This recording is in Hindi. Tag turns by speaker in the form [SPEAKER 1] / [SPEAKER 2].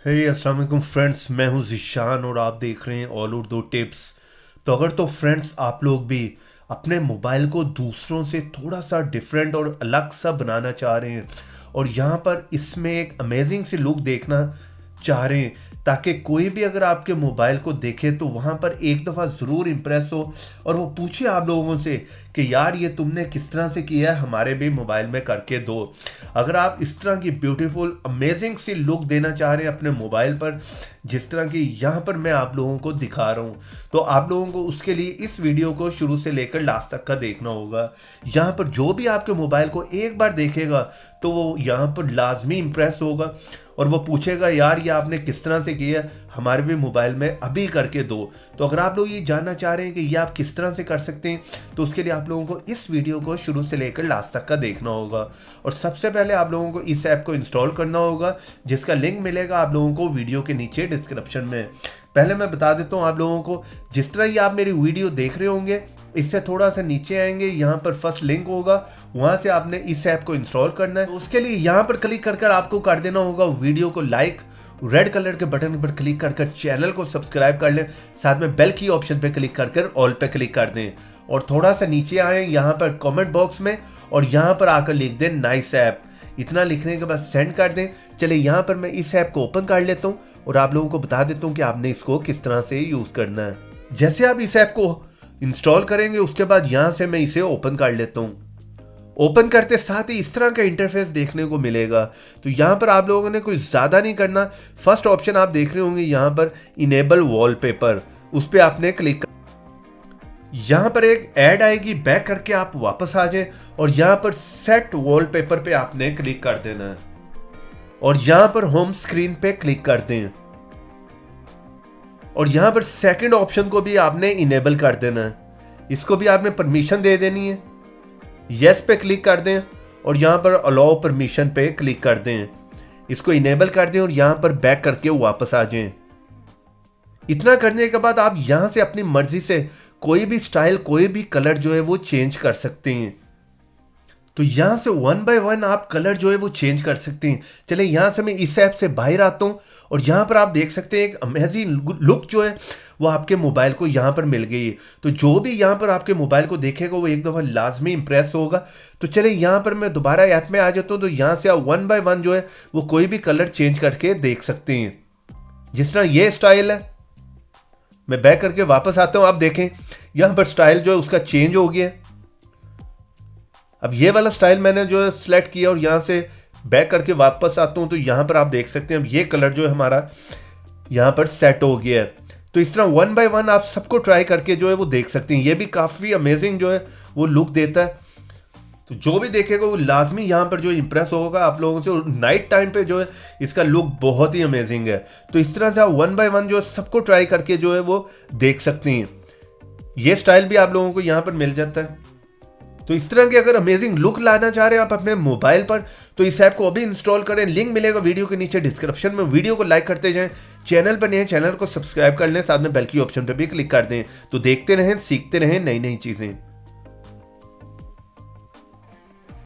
[SPEAKER 1] अस्सलाम वालेकुम फ्रेंड्स, मैं हूं ज़िशान और आप देख रहे हैं ऑल उर्दू टिप्स। तो फ्रेंड्स आप लोग भी अपने मोबाइल को दूसरों से थोड़ा सा डिफरेंट और अलग सा बनाना चाह रहे हैं और यहाँ पर इसमें एक अमेजिंग सी लुक देखना चाह रहे हैं ताकि कोई भी अगर आपके मोबाइल को देखे तो वहाँ पर एक दफ़ा ज़रूर इम्प्रेस हो और वो पूछे आप लोगों से कि यार ये तुमने किस तरह से किया है, हमारे भी मोबाइल में करके दो। अगर आप इस तरह की ब्यूटीफुल अमेजिंग सी लुक देना चाह रहे हैं अपने मोबाइल पर, जिस तरह की यहाँ पर मैं आप लोगों को दिखा रहा हूँ, तो आप लोगों को उसके लिए इस वीडियो को शुरू से लेकर लास्ट तक का देखना होगा। यहाँ पर जो भी आपके मोबाइल को एक बार देखेगा तो वो यहाँ पर लाजमी इम्प्रेस होगा और वो पूछेगा यार ये आपने किस तरह से किया, हमारे भी मोबाइल में अभी करके दो। तो अगर आप लोग ये जानना चाह रहे हैं कि ये आप किस तरह से कर सकते हैं तो उसके लिए आप लोगों को इस वीडियो को शुरू से लेकर लास्ट तक का देखना होगा। और सबसे पहले आप लोगों को इस ऐप को इंस्टॉल करना होगा, जिसका लिंक मिलेगा आप लोगों को वीडियो के नीचे डिस्क्रिप्शन में। पहले मैं बता देता हूँ आप लोगों को, जिस तरह ये आप मेरी वीडियो देख रहे होंगे इससे थोड़ा सा नीचे आएंगे, यहाँ पर फर्स्ट लिंक होगा, वहाँ से आपने इस ऐप को इंस्टॉल करना है। उसके लिए यहाँ पर क्लिक कर आपको कर देना होगा वीडियो को लाइक, रेड कलर के बटन पर क्लिक कर चैनल को सब्सक्राइब कर लें, साथ में बेल की ऑप्शन पे क्लिक कर ऑल पे क्लिक कर दें और थोड़ा सा नीचे आए यहाँ पर कमेंट बॉक्स में और यहाँ पर आकर लिख दें नाइस ऐप। इतना लिखने के बाद सेंड कर दें। चलिए यहाँ पर मैं इस ऐप को ओपन कर लेता हूँ और आप लोगों को बता देता हूँ कि आपने इसको किस तरह से यूज़ करना है। जैसे आप इस ऐप को इंस्टॉल करेंगे उसके बाद यहाँ से मैं इसे ओपन कर लेता हूँ। ओपन करते साथ ही इस तरह का इंटरफेस देखने को मिलेगा। तो यहाँ पर आप लोगों ने कोई ज़्यादा नहीं करना। फर्स्ट ऑप्शन आप देख रहे होंगे यहाँ पर इनेबल वॉलपेपर, उस पर आपने क्लिक कर, यहाँ पर एक ऐड आएगी, बैक करके आप वापस आ जाए और यहाँ पर सेट वॉलपेपर पे आपने क्लिक कर देना है और यहाँ पर होम स्क्रीन पे क्लिक कर दें और यहाँ पर सेकंड ऑप्शन को भी आपने इनेबल कर देना है, इसको भी आपने परमिशन दे देनी है। यस पे क्लिक कर दें और यहाँ पर अलाउ परमिशन पे क्लिक कर दें, इसको इनेबल कर दें और यहाँ पर बैक करके वापस आ जाएं। इतना करने के बाद आप यहाँ से अपनी मर्जी से कोई भी स्टाइल, कोई भी कलर जो है वो चेंज कर सकते हैं। तो यहाँ से वन बाय वन आप कलर जो है वो चेंज कर सकते हैं। चले यहाँ से मैं इस ऐप से बाहर आता हूँ और यहाँ पर आप देख सकते हैं एक अमेजिंग लुक जो है वो आपके मोबाइल को यहाँ पर मिल गई है। तो जो भी यहाँ पर आपके मोबाइल को देखेगा वो एक दफ़ा लाजमी इंप्रेस होगा। तो चले यहाँ पर मैं दोबारा ऐप में आ जाता हूँ। तो यहाँ से आप वन बाय वन जो है वो कोई भी कलर चेंज करके देख सकते हैं। जिस तरह ये स्टाइल है, मैं बैक करके वापस आता हूँ, आप देखें यहाँ पर स्टाइल जो है उसका चेंज हो गया। अब ये वाला स्टाइल मैंने जो है सिलेक्ट किया और यहाँ से बैक करके वापस आता हूँ तो यहाँ पर आप देख सकते हैं अब ये कलर जो है हमारा यहाँ पर सेट हो गया है। तो इस तरह वन बाय वन आप सबको ट्राई करके जो है वो देख सकते हैं। ये भी काफ़ी अमेजिंग जो है वो लुक देता है। तो जो भी देखेगा वो लाजमी यहाँ पर जो इम्प्रेस होगा आप लोगों से। और नाइट टाइम पे जो है इसका लुक बहुत ही अमेजिंग है। तो इस तरह से आप वन बाय वन जो है सबको ट्राई करके जो है वो देख सकते हैं। ये स्टाइल भी आप लोगों को यहाँ पर मिल जाता है। तो इस तरह की अगर अमेजिंग लुक लाना चाह रहे हैं आप अपने मोबाइल पर तो इस ऐप को अभी इंस्टॉल करें। लिंक मिलेगा वीडियो के नीचे डिस्क्रिप्शन में। वीडियो को लाइक करते जाएं, चैनल पर नए चैनल को सब्सक्राइब कर लें, साथ में बेल की ऑप्शन पर भी क्लिक कर दें। तो देखते रहें, सीखते रहें नई नई चीज़ें।